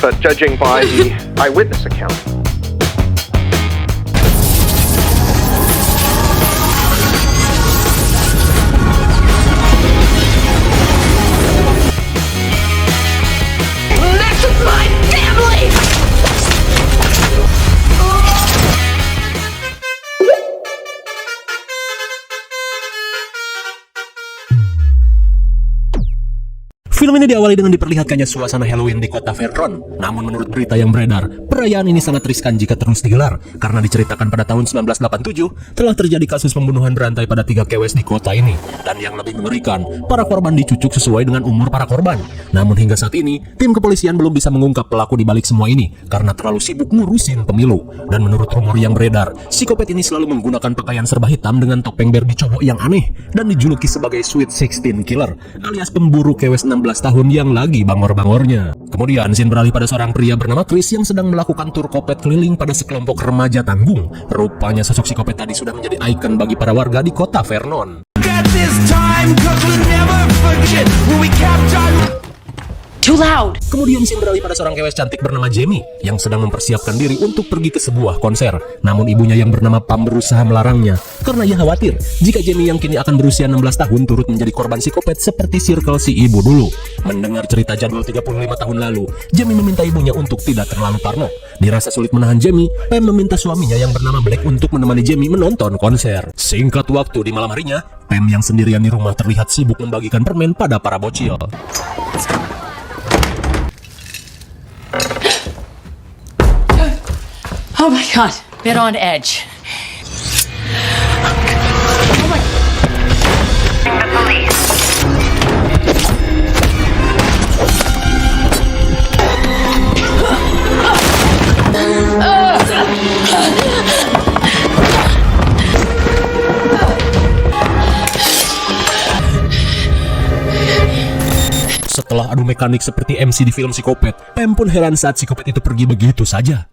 but judging by the eyewitness account. This is my family! Film ini diawali dengan diperlihatkannya suasana Halloween di kota Vernon. Namun menurut berita yang beredar, perayaan ini sangat riskan jika terus digelar karena diceritakan pada tahun 1987 telah terjadi kasus pembunuhan berantai pada 3 kewes di kota ini. Dan yang lebih mengerikan, para korban dicucuk sesuai dengan umur para korban. Namun hingga saat ini, tim kepolisian belum bisa mengungkap pelaku di balik semua ini karena terlalu sibuk ngurusin pemilu. Dan menurut rumor yang beredar, psikopat ini selalu menggunakan pakaian serba hitam dengan topeng Barbie cowok yang aneh dan dijuluki sebagai Sweet 16 Killer alias pemburu kewes 16 tahun yang lagi bangor-bangornya. Kemudian scene beralih pada seorang pria bernama Chris yang sedang melakukan tur kopet keliling pada sekelompok remaja tanggung. Rupanya sosok psikopat tadi sudah menjadi ikon bagi para warga di kota Vernon. Too loud! Kemudian scene beralih pada seorang kewes cantik bernama Jamie yang sedang mempersiapkan diri untuk pergi ke sebuah konser. Namun ibunya yang bernama Pam berusaha melarangnya karena ia khawatir jika Jamie yang kini akan berusia 16 tahun turut menjadi korban psikopat seperti circle si ibu dulu. Mendengar cerita jadul 35 tahun lalu, Jamie meminta ibunya untuk tidak terlalu parno. Dirasa sulit menahan Jamie, Pam meminta suaminya yang bernama Black untuk menemani Jamie menonton konser. Singkat waktu di malam harinya, Pam yang sendirian di rumah terlihat sibuk membagikan permen pada para bocil. Oh my god, bit on edge. Oh my... The police. Setelah adu mekanik seperti MC di film Psikopat, Pam pun heran saat psikopat itu pergi begitu saja.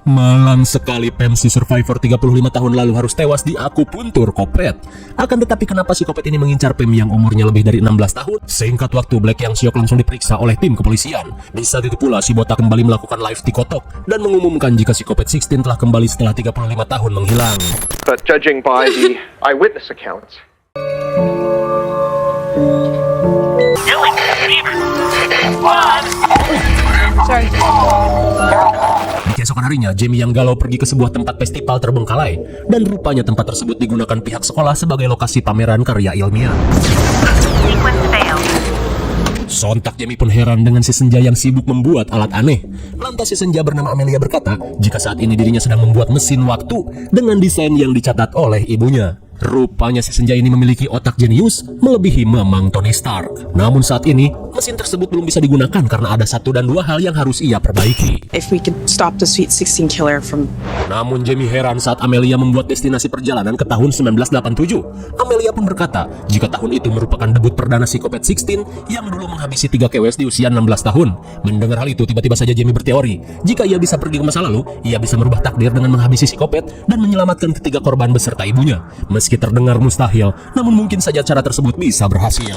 Malang sekali Pam si survivor 35 tahun lalu harus tewas di akupuntur kopet. Akan tetapi kenapa psikopat ini mengincar Pam yang umurnya lebih dari 16 tahun? Singkat waktu, Black yang syok langsung diperiksa oleh tim kepolisian. Di saat itu pula si botak kembali melakukan live TikTok dan mengumumkan jika psikopat 16 telah kembali setelah 35 tahun menghilang. But judging by the eyewitness accounts. Sorry. Di keesokan harinya, Jamie yang galau pergi ke sebuah tempat festival terbengkalai dan rupanya tempat tersebut digunakan pihak sekolah sebagai lokasi pameran karya ilmiah. Sontak Jamie pun heran dengan si senja yang sibuk membuat alat aneh. Lantas si senja bernama Amelia berkata jika saat ini dirinya sedang membuat mesin waktu dengan desain yang dicatat oleh ibunya. Rupanya si senja ini memiliki otak jenius melebihi Mamang Tony Stark. Namun saat ini, mesin tersebut belum bisa digunakan karena ada 1 dan 2 hal yang harus ia perbaiki. If we could stop the Sweet 16 Killer from... Namun Jamie heran saat Amelia membuat destinasi perjalanan ke tahun 1987. Amelia pun berkata jika tahun itu merupakan debut perdana psikopat 16 yang dulu menghabisi 3 kewes di usia 16 tahun. Mendengar hal itu, tiba-tiba saja Jamie berteori jika ia bisa pergi ke masa lalu, ia bisa merubah takdir dengan menghabisi psikopat dan menyelamatkan ketiga korban beserta ibunya. Meski terdengar mustahil, namun mungkin saja cara tersebut bisa berhasil.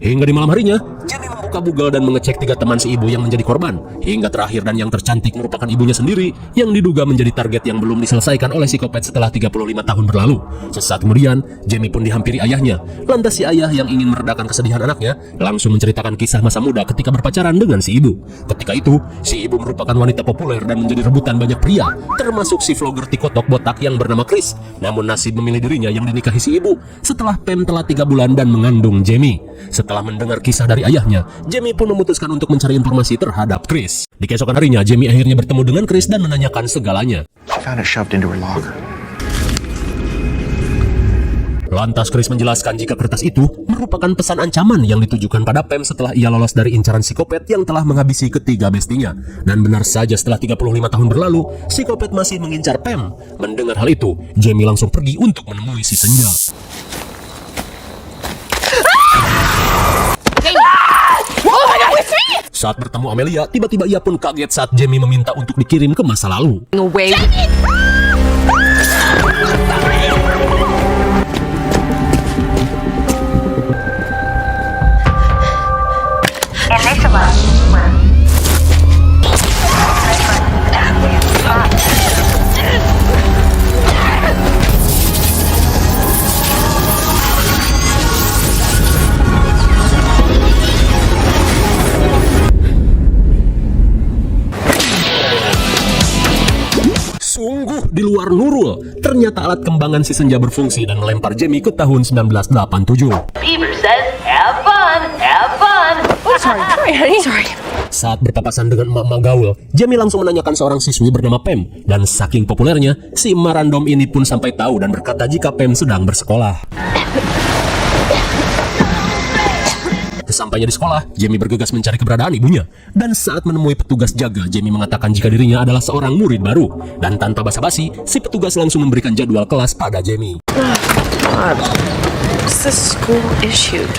Hingga di malam harinya, Jamie membuka Google dan mengecek 3 teman si ibu yang menjadi korban. Hingga terakhir dan yang tercantik merupakan ibunya sendiri yang diduga menjadi target yang belum diselesaikan oleh psikopat setelah 35 tahun berlalu. Sesaat kemudian, Jamie pun dihampiri ayahnya. Lantas si ayah yang ingin meredakan kesedihan anaknya langsung menceritakan kisah masa muda ketika berpacaran dengan si ibu. Ketika itu, si ibu merupakan wanita populer dan menjadi rebutan banyak pria, termasuk si vlogger TikTok botak yang bernama Chris. Namun nasib memilih dirinya yang dinikahi si ibu setelah Pam telah 3 bulan dan mengandung Jamie. Setelah mendengar kisah dari ayahnya, Jamie pun memutuskan untuk mencari informasi terhadap Chris. Di keesokan harinya, Jamie akhirnya bertemu dengan Chris dan menanyakan segalanya. She found it shoved into her locker. Lantas Chris menjelaskan jika kertas itu merupakan pesan ancaman yang ditujukan pada Pam setelah ia lolos dari incaran psikopat yang telah menghabisi ketiga bestinya. Dan benar saja setelah 35 tahun berlalu, psikopat masih mengincar Pam. Mendengar hal itu, Jamie langsung pergi untuk menemui si senja. Saat bertemu Amelia, tiba-tiba ia pun kaget saat Jamie meminta untuk dikirim ke masa lalu. Sungguh di luar nurul, ternyata alat kembangan si senja berfungsi dan melempar Jamie ke tahun 1987. Beaver says, have fun, have fun. Sorry. Saat berpapasan dengan emak-emak gaul, Jamie langsung menanyakan seorang siswi bernama Pam. Dan saking populernya, si emak random ini pun sampai tahu dan berkata jika Pam sedang bersekolah. Sesampainya di sekolah, Jamie bergegas mencari keberadaan ibunya. Dan saat menemui petugas jaga, Jamie mengatakan jika dirinya adalah seorang murid baru. Dan tanpa basa-basi, si petugas langsung memberikan jadwal kelas pada Jamie. God, what's this school issued?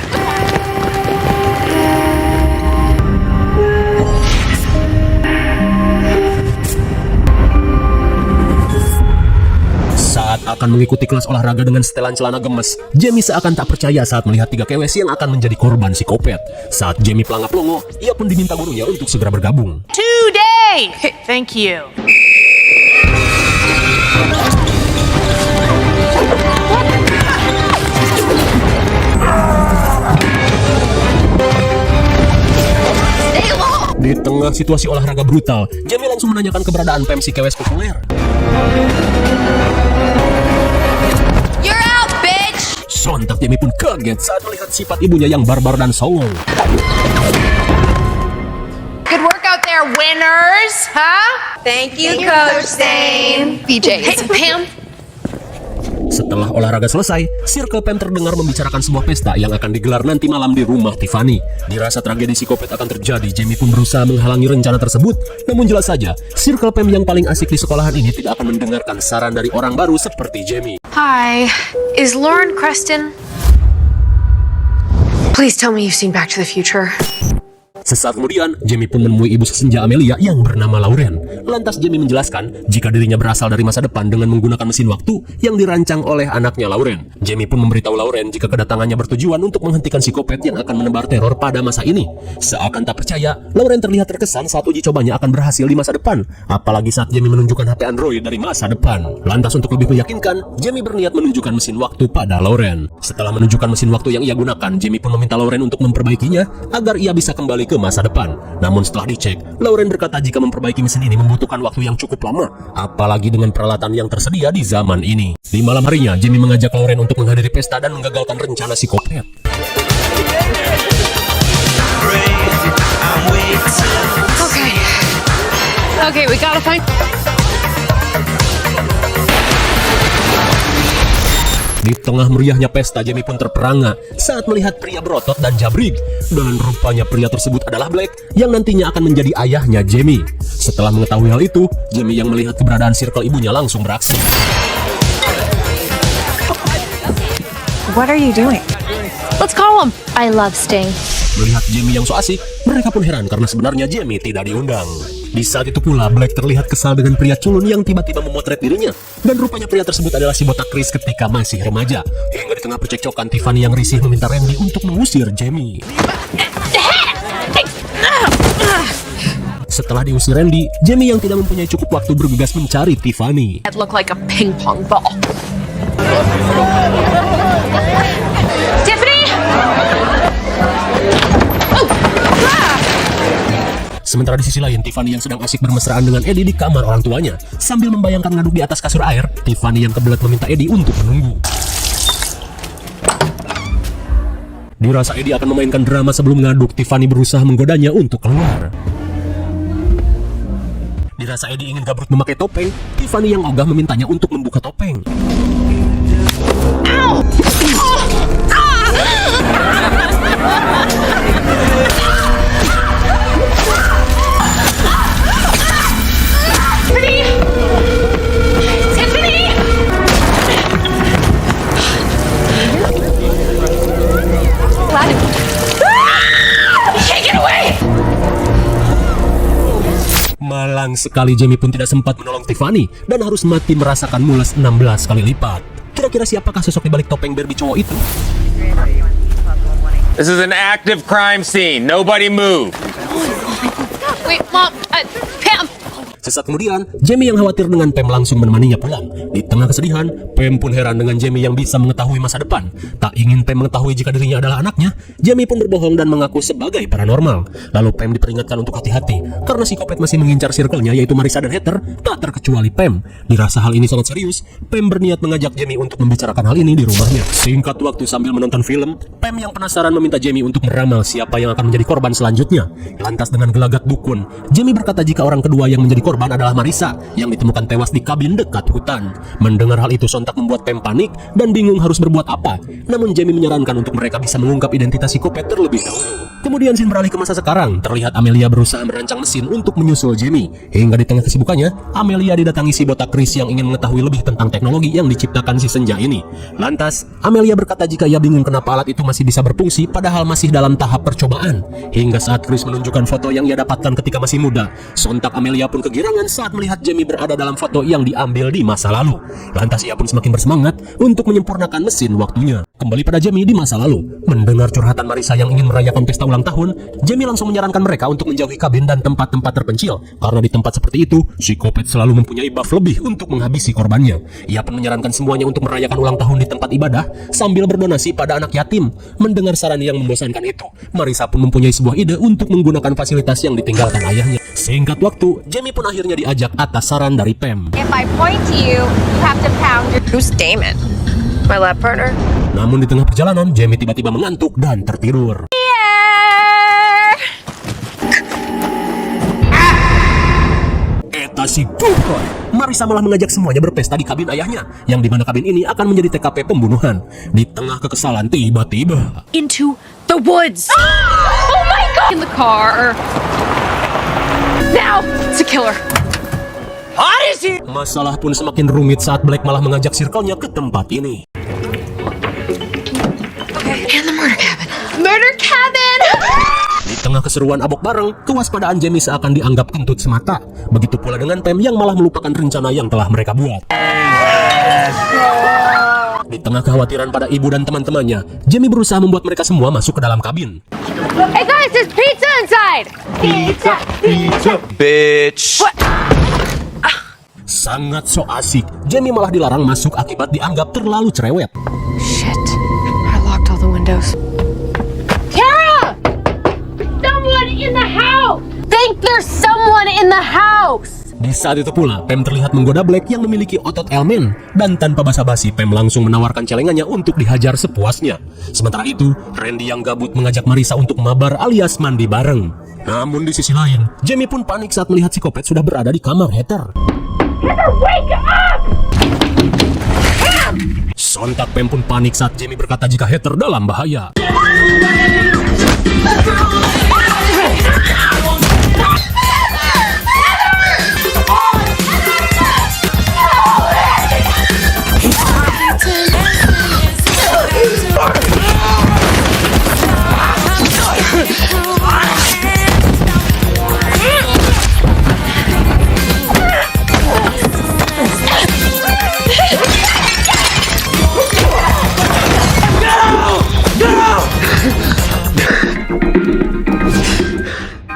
Saat akan mengikuti kelas olahraga dengan setelan celana gemes, Jamie seakan tak percaya saat melihat 3 kewes yang akan menjadi korban psikopat. Saat Jamie pelangap-longo, ia pun diminta gurunya untuk segera bergabung. Today! Thank you. Di tengah situasi olahraga brutal, Jamie langsung menanyakan keberadaan Pam si kewes populer. You're out, bitch! Sontak Jamie pun kaget saat melihat sifat ibunya yang barbar dan songong. Good work out there, winners! Huh? Thank you, Coach Zane. BJ. Hey, Pam. Setelah olahraga selesai, Circle Pam terdengar membicarakan sebuah pesta yang akan digelar nanti malam di rumah Tiffany. Dirasa tragedi psikopat akan terjadi, Jamie pun berusaha menghalangi rencana tersebut. Namun jelas saja, Circle Pam yang paling asik di sekolahan ini tidak akan mendengarkan saran dari orang baru seperti Jamie. Hi, is Lauren Creston? Please tell me you've seen Back to the Future. Sesaat kemudian, Jamie pun menemui ibu sesenja Amelia yang bernama Lauren. Lantas Jamie menjelaskan jika dirinya berasal dari masa depan dengan menggunakan mesin waktu yang dirancang oleh anaknya Lauren. Jamie pun memberitahu Lauren jika kedatangannya bertujuan untuk menghentikan psikopat yang akan menebar teror pada masa ini. Seakan tak percaya, Lauren terlihat terkesan saat uji cobanya akan berhasil di masa depan. Apalagi saat Jamie menunjukkan HP Android dari masa depan. Lantas untuk lebih meyakinkan, Jamie berniat menunjukkan mesin waktu pada Lauren. Setelah menunjukkan mesin waktu yang ia gunakan, Jamie pun meminta Lauren untuk memperbaikinya agar ia bisa kembali ke masa depan. Namun setelah dicek, Lauren berkata jika memperbaiki mesin ini membutuhkan waktu yang cukup lama, apalagi dengan peralatan yang tersedia di zaman ini. Di malam harinya, Jamie mengajak Lauren untuk menghadiri pesta dan menggagalkan rencana psikopat. Okay, we gotta find... Di tengah meriahnya pesta, Jamie pun terperangah saat melihat pria berotot dan jabrig. Dan rupanya pria tersebut adalah Black yang nantinya akan menjadi ayahnya Jamie. Setelah mengetahui hal itu, Jamie yang melihat keberadaan circle ibunya langsung beraksi. What are you doing? Let's call him. I love Sting. Melihat Jamie yang so asik, mereka pun heran karena sebenarnya Jamie tidak diundang. Di saat itu pula, Black terlihat kesal dengan pria culun yang tiba-tiba memotret dirinya. Dan rupanya pria tersebut adalah si botak Chris ketika masih remaja. Hingga di tengah percekcokan, Tiffany yang risih meminta Randy untuk mengusir Jamie. Setelah diusir Randy, Jamie yang tidak mempunyai cukup waktu bergegas mencari Tiffany. It looked like a ping pong ball. Tiffany! Sementara di sisi lain, Tiffany yang sedang asik bermesraan dengan Eddie di kamar orang tuanya. Sambil membayangkan ngaduk di atas kasur air, Tiffany yang kebelet meminta Eddie untuk menunggu. Dirasa Eddie akan memainkan drama sebelum ngaduk, Tiffany berusaha menggodanya untuk keluar. Dirasa Eddie ingin gabrut memakai topeng, Tiffany yang ogah memintanya untuk membuka topeng. Malang sekali Jamie pun tidak sempat menolong Tiffany dan harus mati merasakan mules 16 kali lipat. Kira-kira siapakah sosok di balik topeng Barbie cowok itu? This is an active crime scene. Nobody move. Wait, Mom. Pam. Sesaat kemudian, Jamie yang khawatir dengan Pam langsung menemaninya pulang. Di tengah kesedihan, Pam pun heran dengan Jamie yang bisa mengetahui masa depan. Tak ingin Pam mengetahui jika dirinya adalah anaknya, Jamie pun berbohong dan mengaku sebagai paranormal. Lalu Pam diperingatkan untuk hati-hati, karena psikopat masih mengincar circle-nya yaitu Marissa dan Heather, tak terkecuali Pam. Dirasa hal ini sangat serius, Pam berniat mengajak Jamie untuk membicarakan hal ini di rumahnya. Singkat waktu sambil menonton film, Pam yang penasaran meminta Jamie untuk meramal siapa yang akan menjadi korban selanjutnya. Lantas dengan gelagat dukun, Jamie berkata jika orang kedua yang menjadi korban adalah Marissa yang ditemukan tewas di kabin dekat hutan. Mendengar hal itu sontak membuat Pam panik dan bingung harus berbuat apa. Namun Jamie menyarankan untuk mereka bisa mengungkap identitas psikopat terlebih dahulu. Kemudian scene beralih ke masa sekarang. Terlihat Amelia berusaha merancang mesin untuk menyusul Jamie. Hingga di tengah kesibukannya, Amelia didatangi si botak Chris yang ingin mengetahui lebih tentang teknologi yang diciptakan si senja ini. Lantas, Amelia berkata jika ia bingung kenapa alat itu masih bisa berfungsi padahal masih dalam tahap percobaan. Hingga saat Chris menunjukkan foto yang ia dapatkan ketika masih muda, sontak Amelia pun kegirangan saat melihat Jamie berada dalam foto yang diambil di masa lalu. Lantas ia pun semakin bersemangat untuk menyempurnakan mesin waktunya. Kembali pada Jamie di masa lalu. Mendengar curhatan Marissa yang ingin merayakan pesta ulang tahun, Jamie langsung menyarankan mereka untuk menjauhi kabin dan tempat-tempat terpencil. Karena di tempat seperti itu, psikopat selalu mempunyai buff lebih untuk menghabisi korbannya. Ia pun menyarankan semuanya untuk merayakan ulang tahun di tempat ibadah sambil berdonasi pada anak yatim. Mendengar saran yang membosankan itu, Marissa pun mempunyai sebuah ide untuk menggunakan fasilitas yang ditinggalkan ayahnya. Singkat waktu, Jamie pun akhirnya diajak atas saran dari Pam. If I point to you, you have to pound your... Who's Damon? My lab partner? Namun di tengah perjalanan, Jamie tiba-tiba mengantuk dan tertidur. Eta si Dukon. Marissa malah mengajak semuanya berpesta di kabin ayahnya, yang dimana kabin ini akan menjadi TKP pembunuhan. Di tengah kekesalan tiba-tiba Into the woods! Oh my God! In the car. Now, it's a killer. masalah pun semakin rumit saat Black malah mengajak circle-nya ke tempat ini. And the murder cabin. Murder cabin! Di tengah keseruan abok bareng, kewaspadaan Jamie seakan dianggap kentut semata. Begitu pula dengan Pam yang malah melupakan rencana yang telah mereka buat. Di tengah kekhawatiran pada ibu dan teman-temannya, Jamie berusaha membuat mereka semua masuk ke dalam kabin. Hey guys, there's pizza inside! Pizza! Pizza! Bitch. Sangat so asik, Jamie malah dilarang masuk akibat dianggap terlalu cerewet. Shit. I locked all the windows. Tara! Someone in the house! Think there's someone in the house! Di saat itu pula, Pam terlihat menggoda Black yang memiliki otot elemen, dan tanpa basa-basi Pam langsung menawarkan celengannya untuk dihajar sepuasnya. Sementara itu, Randy yang gabut mengajak Marissa untuk mabar alias mandi bareng. Namun di sisi lain, Jamie pun panik saat melihat psikopat sudah berada di kamar Heather. Heather, wake up! Sontak Pam pun panik saat Jamie berkata jika Heather dalam bahaya.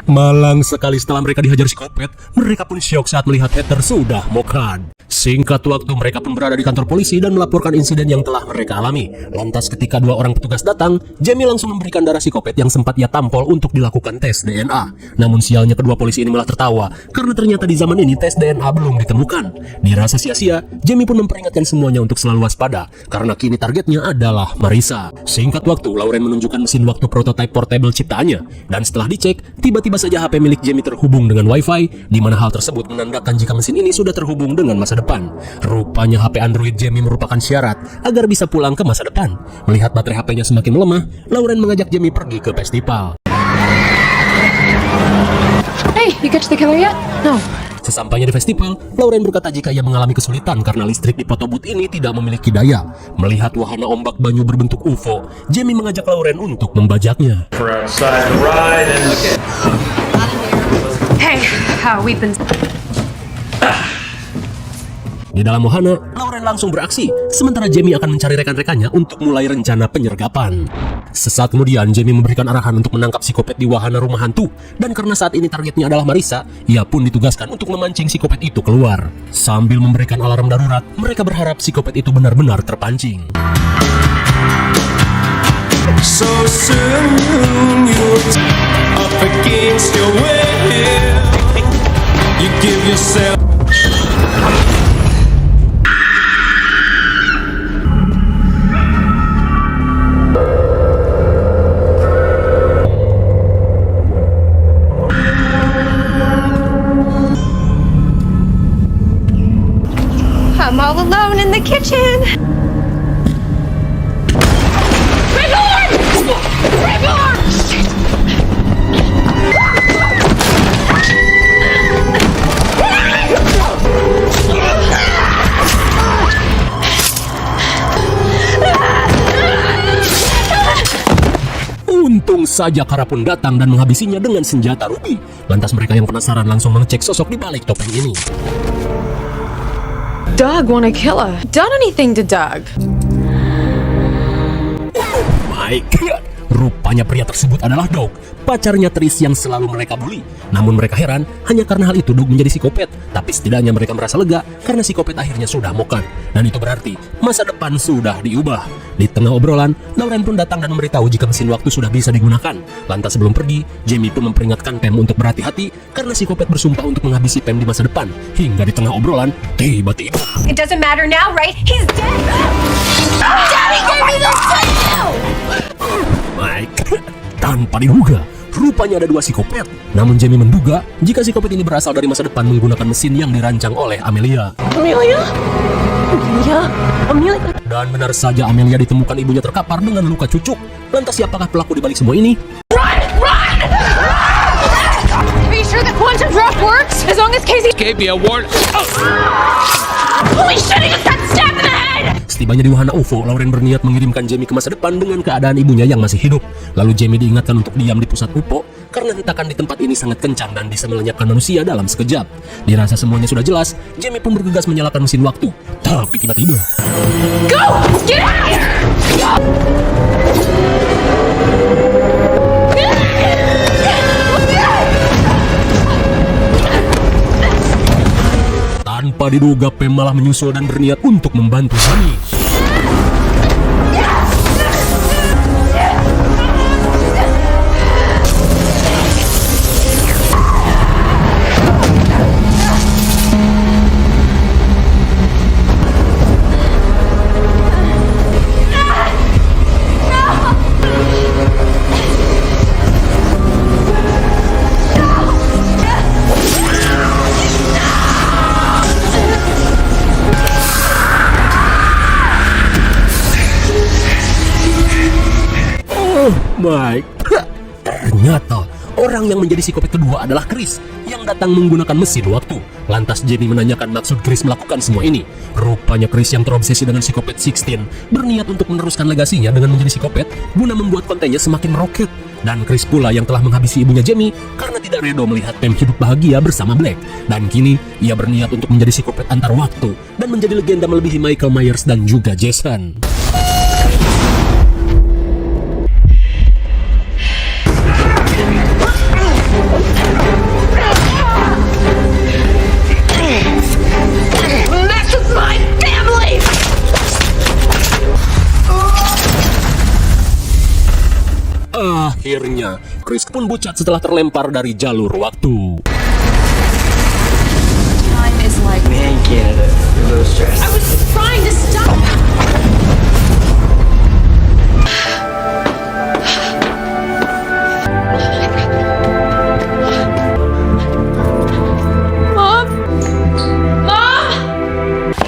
Malang sekali setelah mereka dihajar psikopat, mereka pun syok saat melihat Heather sudah mokad. Singkat waktu mereka pun berada di kantor polisi dan melaporkan insiden yang telah mereka alami. Lantas ketika dua orang petugas datang, Jamie langsung memberikan darah psikopat yang sempat ia tampol untuk dilakukan tes DNA. Namun sialnya kedua polisi ini malah tertawa karena ternyata di zaman ini tes DNA belum ditemukan. Dirasa sia-sia, Jamie pun memperingatkan semuanya untuk selalu waspada karena kini targetnya adalah Marissa. Singkat waktu, Lauren menunjukkan mesin waktu prototipe portable ciptaannya dan setelah dicek, tiba-tiba saja HP milik Jamie terhubung dengan Wi-Fi, di mana hal tersebut menandakan jika mesin ini sudah terhubung dengan masa depan. Rupanya HP Android Jamie merupakan syarat agar bisa pulang ke masa depan. Melihat baterai HP-nya semakin melemah, Lauren mengajak Jamie pergi ke festival. Hey, you catch the killer yet? No. Sesampainya di festival, Lauren berkata jika ia mengalami kesulitan karena listrik di photobooth ini tidak memiliki daya. Melihat wahana ombak banyu berbentuk UFO, Jamie mengajak Lauren untuk membajaknya. Hey, we've been. Di dalam wahana, Lauren langsung beraksi, sementara Jamie akan mencari rekan-rekannya untuk mulai rencana penyergapan. Sesaat kemudian, Jamie memberikan arahan untuk menangkap psikopat di wahana rumah hantu, dan karena saat ini targetnya adalah Marissa, ia pun ditugaskan untuk memancing psikopat itu keluar. Sambil memberikan alarm darurat, mereka berharap psikopat itu benar-benar terpancing. So soon you're up against your will. You give yourself. I'm all alone in the kitchen. Untung saja Kara pun datang dan menghabisinya dengan senjata Ruby. Lantas mereka yang penasaran langsung mengecek sosok di balik topeng ini. Doug wanna kill her. Done anything to Doug? Mike, rupanya pria tersebut adalah Doug, pacarnya Tris yang selalu mereka bully. Namun mereka heran hanya karena hal itu Doug menjadi psikopat. Tapi setidaknya mereka merasa lega karena psikopat akhirnya sudah mokan. Dan itu berarti masa depan sudah diubah. Di tengah obrolan, Lauren pun datang dan memberitahu jika mesin waktu sudah bisa digunakan. Lantas sebelum pergi, Jamie pun memperingatkan Pam untuk berhati-hati karena psikopat bersumpah untuk menghabisi Pam di masa depan. Hingga di tengah obrolan, tiba-tiba It doesn't matter now, right? He's dead. Daddy gave me the signal! Mike, tanpa diduga, rupanya ada dua psikopat. Namun Jamie menduga jika psikopat ini berasal dari masa depan menggunakan mesin yang dirancang oleh Amelia. Dan benar saja Amelia ditemukan ibunya terkapar dengan luka cucuk. Lantas siapakah pelaku di balik semua ini? Are you sure that quantum drop works? As long as Casey. Gave me a warning. Holy shit! He just got stabbed in the head. Setibanya di wahana UFO, Lauren berniat mengirimkan Jamie ke masa depan dengan keadaan ibunya yang masih hidup. Lalu Jamie diingatkan untuk diam di pusat UFO karena hentakan di tempat ini sangat kencang dan bisa melenyapkan manusia dalam sekejap. Dirasa semuanya sudah jelas, Jamie pun bergegas menyalakan mesin waktu. Tapi tiba-tiba, Go! Get out of here! tanpa diduga Pam malah menyusul dan berniat untuk membantu Jamie. Mike, ternyata orang yang menjadi psikopat kedua adalah Chris yang datang menggunakan mesin waktu. Lantas Jamie menanyakan maksud Chris melakukan semua ini. Rupanya Chris yang terobsesi dengan psikopat 16 berniat untuk meneruskan legasinya dengan menjadi psikopat guna membuat kontennya semakin meroket. Dan Chris pula yang telah menghabisi ibunya Jamie karena tidak reda melihat Pam hidup bahagia bersama Black. Dan kini ia berniat untuk menjadi psikopat antar waktu dan menjadi legenda melebihi Michael Myers dan juga Jason. Akhirnya, Chris pun bucat setelah terlempar dari jalur waktu. Time is like. Man, Canada, you're a little stressed. I was trying to stop. Mom? Mom?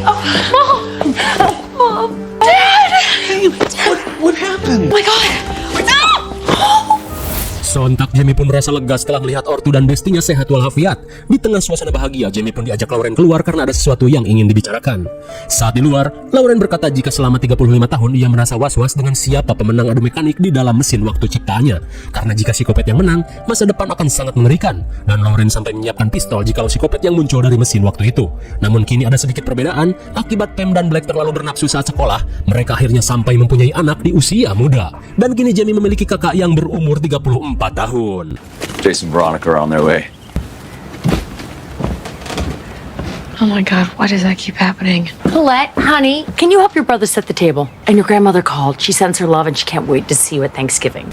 Oh, Mom! Dad! What happened? Oh my God! Sontak Jamie pun merasa lega setelah melihat ortu dan bestinya sehat walafiat. Di tengah suasana bahagia, Jamie pun diajak Lauren keluar karena ada sesuatu yang ingin dibicarakan. Saat di luar, Lauren berkata jika selama 35 tahun ia merasa was-was dengan siapa pemenang adu mekanik di dalam mesin waktu ciptaannya. Karena jika psikopat yang menang, masa depan akan sangat mengerikan. Dan Lauren sampai menyiapkan pistol jikalau psikopat yang muncul dari mesin waktu itu. Namun kini ada sedikit perbedaan, akibat Pam dan Black terlalu bernafsu saat sekolah, mereka akhirnya sampai mempunyai anak di usia muda. Dan kini Jamie memiliki kakak yang berumur 34 tahun. Jason and Veronica are on their way. Oh my God, why does that keep happening? Paulette, honey, can you help your brother set the table? And your grandmother called. She sends her love and she can't wait to see you at Thanksgiving.